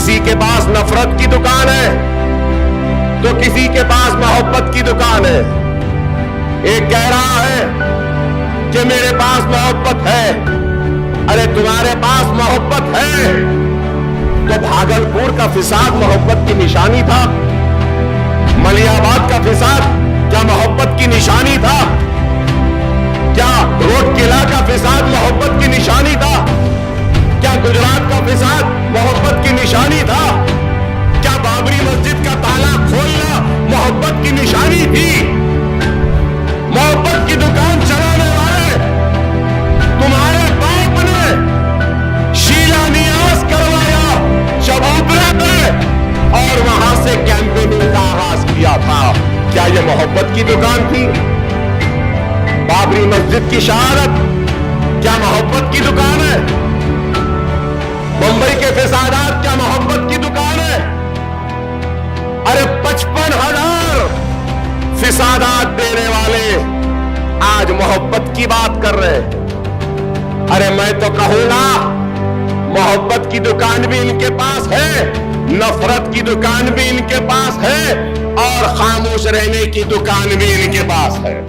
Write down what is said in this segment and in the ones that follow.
किसी के पास नफरत की दुकान है तो किसी के पास मोहब्बत की दुकान है। एक कह रहा है कि मेरे पास मोहब्बत है। अरे तुम्हारे पास मोहब्बत है तो भागलपुर का फिसाद मोहब्बत की निशानी था? मलियाबाद का फिसाद क्या मोहब्बत की निशानी था? क्या रोड किला का फिसाद मोहब्बत की निशानी था? क्या गुजरात का फिसाद मोहब्बत की निशानी था? क्या बाबरी मस्जिद का ताला खोलना मोहब्बत की निशानी थी? मोहब्बत की दुकान चलाने वाले तुम्हारे बाप ने शिलान्यास करवाया चबूतरे पे और वहां से कैंपेनिंग का आगाज किया था। क्या यह मोहब्बत की दुकान थी? बाबरी मस्जिद की शहादत क्या मोहब्बत की दुकान है? मुंबई के फिसादात क्या मोहब्बत की दुकान है? अरे 55,000 फिसादात देने वाले आज मोहब्बत की बात कर रहे हैं। अरे मैं तो कहूंगा मोहब्बत की दुकान भी इनके पास है, नफरत की दुकान भी इनके पास है और खामोश रहने की दुकान भी इनके पास है।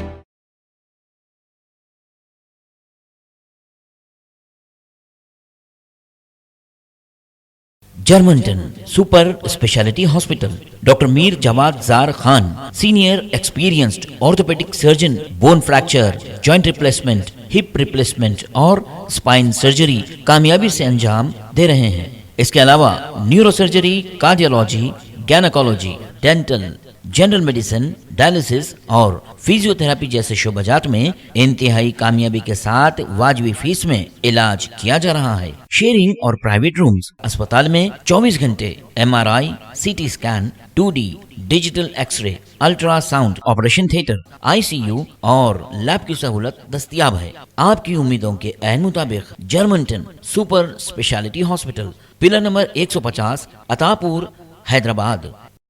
Germanton super speciality hospital, doctor Mir Jawad Zar Khan, senior experienced orthopaedic surgeon, bone fracture, joint replacement, hip replacement और स्पाइन सर्जरी कामयाबी से अंजाम दे रहे हैं। इसके अलावा neurosurgery, cardiology, gynaecology, dental, general medicine, dialysis और फिजियोथेरेपी जैसे शोबाजात में इंतहाई कामयाबी के साथ वाजबी फीस में इलाज किया जा रहा है। शेयरिंग और प्राइवेट रूम्स, अस्पताल में 24 घंटे MRI, CT scan, 2D digital x-ray, ultrasound, operation theatre, ICU और लैब की सहूलत दस्तयाब है। आपकी उम्मीदों के ऐन मुताबिक Germanton super speciality hospital, pillar number 150, Attapur, Hyderabad.